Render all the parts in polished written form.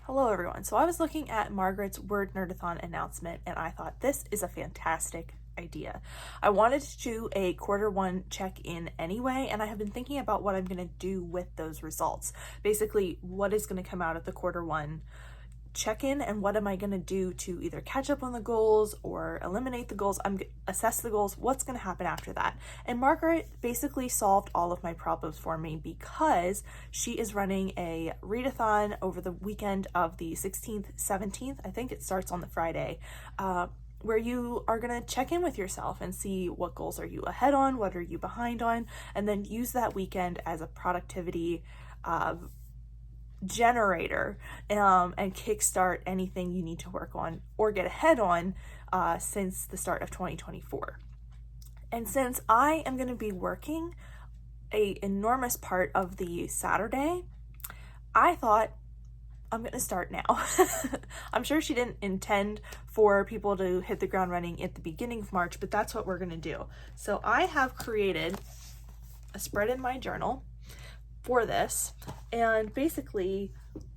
Hello everyone. So I was looking at Margaret's Word Nerdathon announcement and I thought this is a fantastic idea. I wanted to do a quarter 1 check-in anyway, and I have been thinking about what I'm going to do with those results. Basically, what is going to come out of the quarter 1 check-in and what am I going to do to either catch up on the goals or eliminate the goals, assess the goals, what's going to happen after that. And Margaret basically solved all of my problems for me because she is running a readathon over the weekend of the 16th, 17th, I think it starts on the Friday, where you are going to check in with yourself and see what goals are you ahead on, what are you behind on, and then use that weekend as a productivity generator and kickstart anything you need to work on or get ahead on since the start of 2024. And since I am going to be working an enormous part of the Saturday, I thought I'm going to start now. I'm sure she didn't intend for people to hit the ground running at the beginning of March, but that's what we're going to do. So I have created a spread in my journal for this, and basically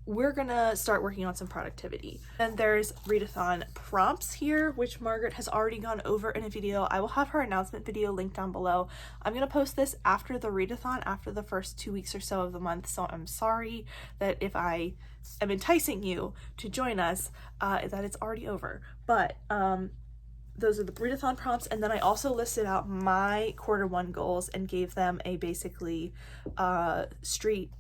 we're gonna start working on some productivity. And there's readathon prompts here, which Margaret has already gone over in a video. I will have her announcement video linked down below. I'm gonna post this after the readathon, after the first 2 weeks or so of the month, so I'm sorry that if I am enticing you to join us, that it's already over. But those are the readathon prompts, and then I also listed out my quarter 1 goals and gave them a basically street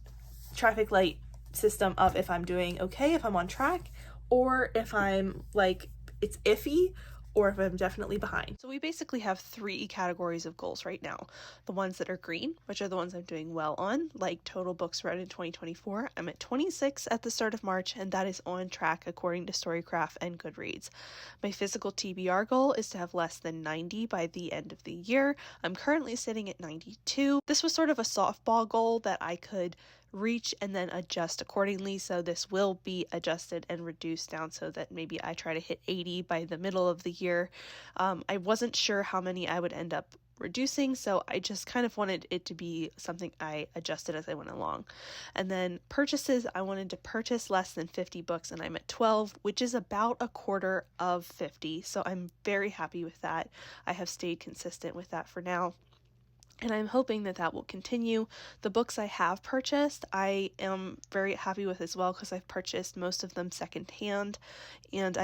traffic light system of if I'm doing okay, if I'm on track, or if I'm like it's iffy, or if I'm definitely behind. So we basically have 3 categories of goals right now. The ones that are green, which are the ones I'm doing well on, like total books read in 2024. I'm at 26 at the start of March, and that is on track according to Storycraft and Goodreads. My physical TBR goal is to have less than 90 by the end of the year. I'm currently sitting at 92. This was sort of a softball goal that I could reach and then adjust accordingly, so this will be adjusted and reduced down so that maybe I try to hit 80 by the middle of the year. I wasn't sure how many I would end up reducing, so I just kind of wanted it to be something I adjusted as I went along. And then purchases, I wanted to purchase less than 50 books, and I'm at 12, which is about a quarter of 50, so I'm very happy with that. I have stayed consistent with that for now, and I'm hoping that that will continue. The books I have purchased, I am very happy with as well because I've purchased most of them secondhand, and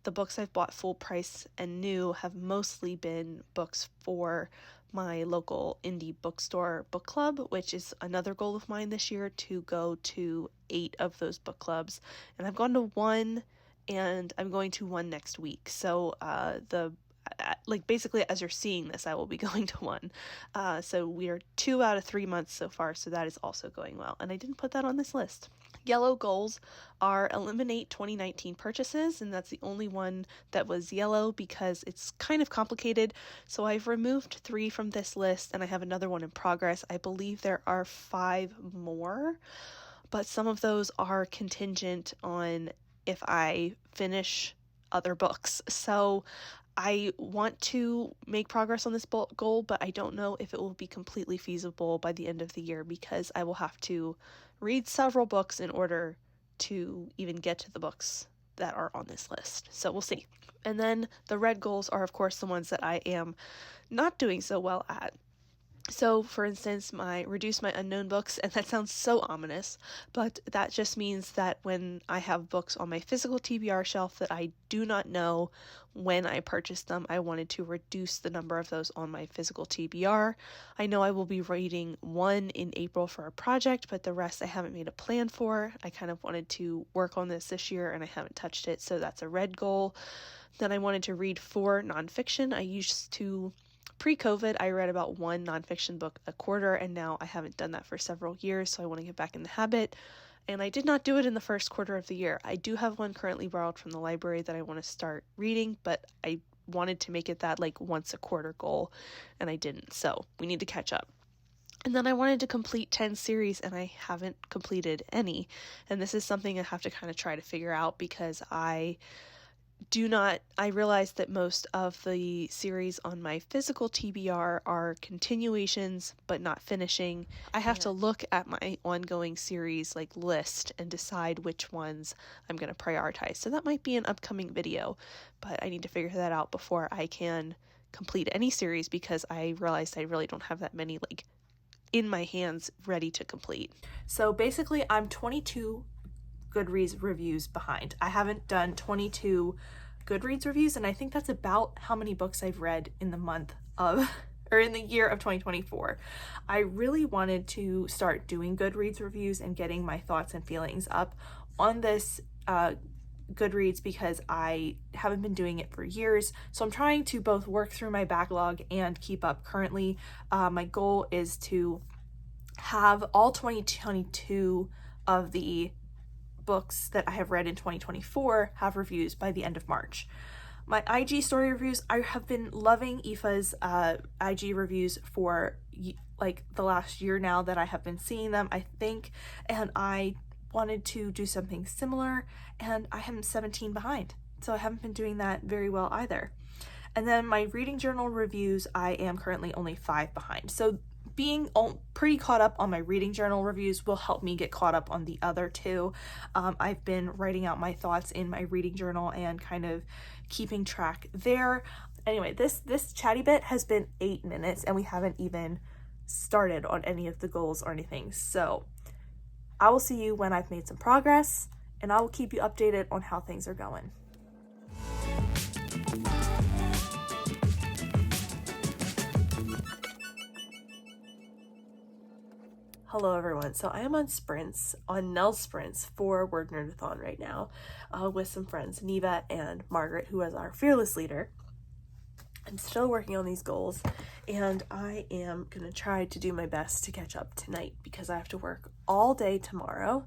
the books I've bought full price and new have mostly been books for my local indie bookstore book club, which is another goal of mine this year, to go to 8 of those book clubs. And I've gone to 1, and I'm going to 1 next week. So basically as you're seeing this, I will be going to 1. So we are 2 out of 3 months so far, so that is also going well. And I didn't put that on this list. Yellow goals are eliminate 2019 purchases, and that's the only one that was yellow because it's kind of complicated. So I've removed 3 from this list, and I have another one in progress. I believe there are 5 more, but some of those are contingent on if I finish other books. So I want to make progress on this goal, but I don't know if it will be completely feasible by the end of the year because I will have to read several books in order to even get to the books that are on this list. So we'll see. And then the red goals are, of course, the ones that I am not doing so well at. So, for instance, reduce my unknown books, and that sounds so ominous, but that just means that when I have books on my physical TBR shelf that I do not know when I purchased them, I wanted to reduce the number of those on my physical TBR. I know I will be reading 1 in April for a project, but the rest I haven't made a plan for. I kind of wanted to work on this year, and I haven't touched it, so that's a red goal. Then I wanted to read 4 nonfiction. Pre-COVID, I read about 1 nonfiction book a quarter, and now I haven't done that for several years, so I want to get back in the habit. And I did not do it in the first quarter of the year. I do have one currently borrowed from the library that I want to start reading, but I wanted to make it that once a quarter goal, and I didn't, so we need to catch up. And then I wanted to complete 10 series, and I haven't completed any, and this is something I have to kind of try to figure out because I I realize that most of the series on my physical TBR are continuations, but not finishing. I have to look at my ongoing series like list and decide which ones I'm going to prioritize. So that might be an upcoming video, but I need to figure that out before I can complete any series, because I realized I really don't have that many like in my hands ready to complete. So basically I'm 22 Goodreads reviews behind. I haven't done 22 Goodreads reviews, and I think that's about how many books I've read in the month of or in the year of 2024. I really wanted to start doing Goodreads reviews and getting my thoughts and feelings up on this Goodreads, because I haven't been doing it for years. So I'm trying to both work through my backlog and keep up currently. My goal is to have all 2022 of the books that I have read in 2024 have reviews by the end of March. My IG story reviews, I have been loving Aoife's IG reviews for like the last year now that I have been seeing them, I think, and I wanted to do something similar, and I am 17 behind, so I haven't been doing that very well either. And then my reading journal reviews, I am currently only 5 behind. So being pretty caught up on my reading journal reviews will help me get caught up on the other two. I've been writing out my thoughts in my reading journal and kind of keeping track there. Anyway, this chatty bit has been 8 minutes and we haven't even started on any of the goals or anything. So I will see you when I've made some progress, and I will keep you updated on how things are going. Hello everyone. So I am on sprints, on Nell sprints for Word Nerdathon right now, with some friends, Neva and Margaret, who is our fearless leader. I'm still working on these goals, and I am going to try to do my best to catch up tonight because I have to work all day tomorrow,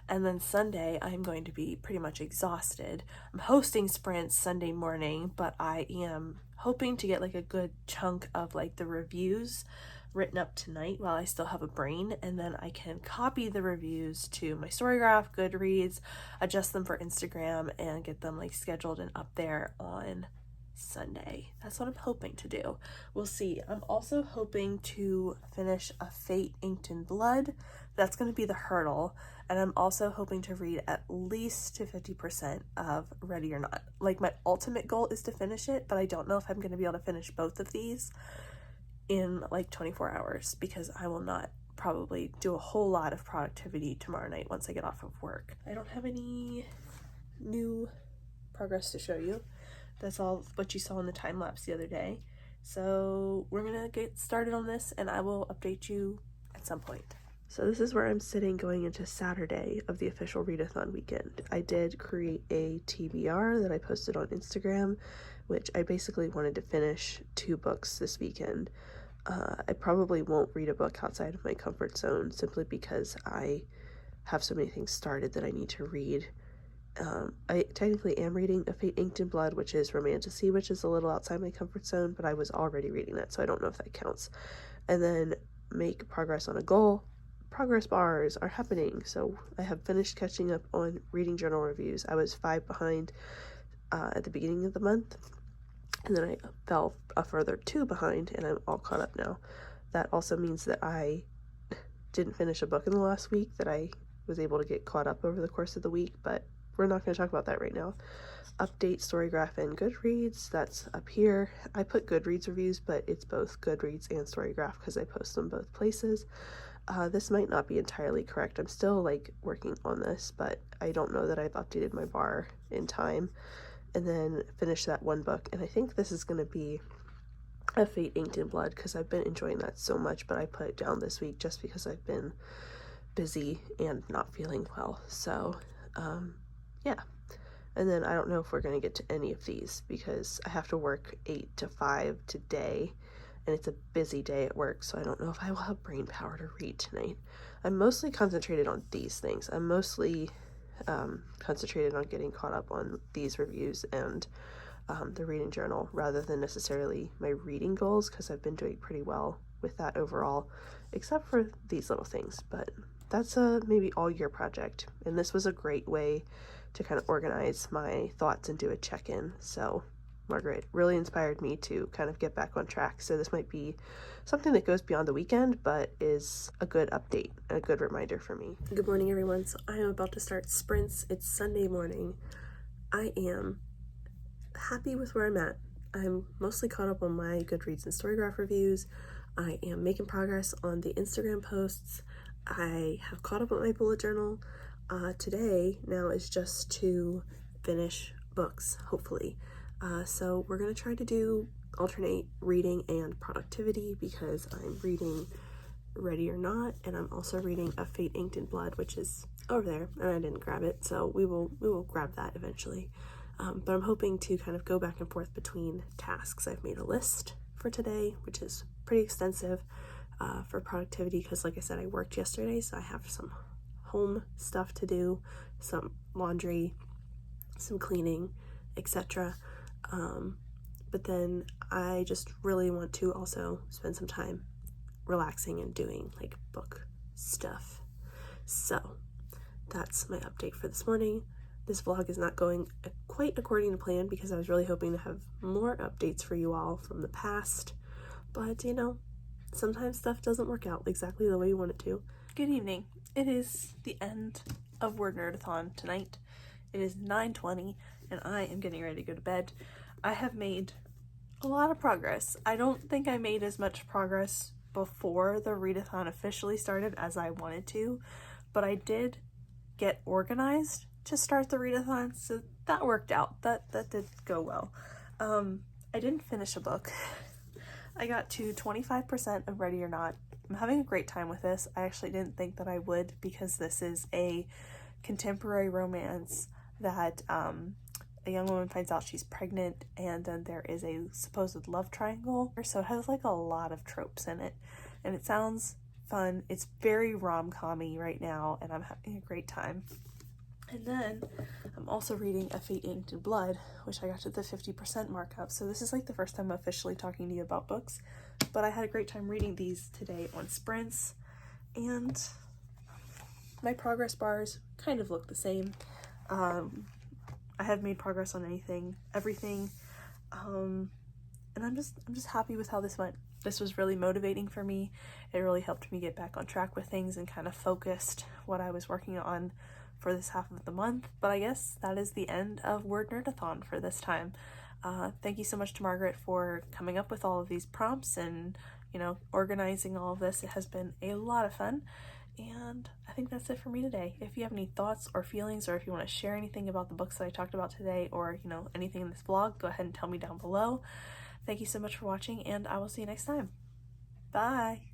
and then Sunday I'm going to be pretty much exhausted. I'm hosting sprints Sunday morning, but I am hoping to get like a good chunk of like the reviews written up tonight while I still have a brain, and then I can copy the reviews to my Storygraph, Goodreads, adjust them for Instagram, and get them like scheduled and up there on Sunday. That's what I'm hoping to do. We'll see. I'm also hoping to finish A Fate Inked in Blood. That's going to be the hurdle. And I'm also hoping to read at least to 50% of Ready or Not. Like, my ultimate goal is to finish it, but I don't know if I'm going to be able to finish both of these in like 24 hours, because I will not probably do a whole lot of productivity tomorrow night once I get off of work. I don't have any new progress to show you. That's all what you saw in the time lapse the other day. So we're gonna get started on this, and I will update you at some point. So this is where I'm sitting going into Saturday of the official readathon weekend. I did create a TBR that I posted on Instagram, which I basically wanted to finish 2 books this weekend. I probably won't read a book outside of my comfort zone simply because I have so many things started that I need to read. I technically am reading A Fate Inked in Blood, which is Romantasy, which is a little outside my comfort zone, but I was already reading that, so I don't know if that counts. And then make progress on a goal. Progress bars are happening, so I have finished catching up on reading journal reviews. I was 5 behind at the beginning of the month, and then I fell a further 2 behind, and I'm all caught up now. That also means that I didn't finish a book in the last week that I was able to get caught up over the course of the week, but we're not going to talk about that right now. Update Storygraph and Goodreads, that's up here. I put Goodreads reviews, but it's both Goodreads and Storygraph because I post them both places. This might not be entirely correct. I'm still like working on this, but I don't know that I've updated my bar in time. And then finish that 1 book, and I think this is going to be A Fate Inked in Blood because I've been enjoying that so much, but I put it down this week just because I've been busy and not feeling well. So yeah, and then I don't know if we're going to get to any of these because I have to work 8 to 5 today, and it's a busy day at work, so I don't know if I will have brain power to read tonight. I'm mostly concentrated on these things. I'm mostly concentrated on getting caught up on these reviews and the reading journal rather than necessarily my reading goals, because I've been doing pretty well with that overall, except for these little things. But that's a maybe all year project, and this was a great way to kind of organize my thoughts and do a check-in. So Margaret really inspired me to kind of get back on track. So this might be something that goes beyond the weekend, but is a good update, a good reminder for me. Good morning, everyone. So I am about to start sprints. It's Sunday morning. I am happy with where I'm at. I'm mostly caught up on my Goodreads and Storygraph reviews. I am making progress on the Instagram posts. I have caught up with my bullet journal. Today now is just to finish books, hopefully. So we're going to try to alternate reading and productivity, because I'm reading Ready or Not, and I'm also reading A Fate Inked in Blood, which is over there, and I didn't grab it, so we will grab that eventually. But I'm hoping to kind of go back and forth between tasks. I've made a list for today, which is pretty extensive for productivity, because like I said, I worked yesterday, so I have some home stuff to do, some laundry, some cleaning, etc. But then I just really want to also spend some time relaxing and doing like book stuff. So that's my update for this morning. This vlog is not going quite according to plan, because I was really hoping to have more updates for you all from the past, but you know, sometimes stuff doesn't work out exactly the way you want it to. Good evening. It is the end of Word Nerdathon tonight. It is 9:20 and I am getting ready to go to bed. I have made a lot of progress. I don't think I made as much progress before the readathon officially started as I wanted to, but I did get organized to start the readathon, so that worked out. That did go well. I didn't finish a book. I got to 25% of Ready or Not. I'm having a great time with this. I actually didn't think that I would, because this is a contemporary romance that a young woman finds out she's pregnant, and then there is a supposed love triangle. So it has like a lot of tropes in it, and it sounds fun. It's very rom-com-y right now, and I'm having a great time. And then I'm also reading A Fate Inked in Blood, which I got to the 50% markup. So this is like the first time I'm officially talking to you about books, but I had a great time reading these today on sprints, and my progress bars kind of look the same. I have made progress on everything, and I'm just happy with how this went. This was really motivating for me. It really helped me get back on track with things and kind of focused what I was working on for this half of the month. But I guess that is the end of Word Nerdathon for this time. Thank you so much to Margaret for coming up with all of these prompts and, you know, organizing all of this. It has been a lot of fun, and I think that's it for me today. If you have any thoughts or feelings, or if you want to share anything about the books that I talked about today, or, you know, anything in this vlog, go ahead and tell me down below. Thank you so much for watching, and I will see you next time. Bye!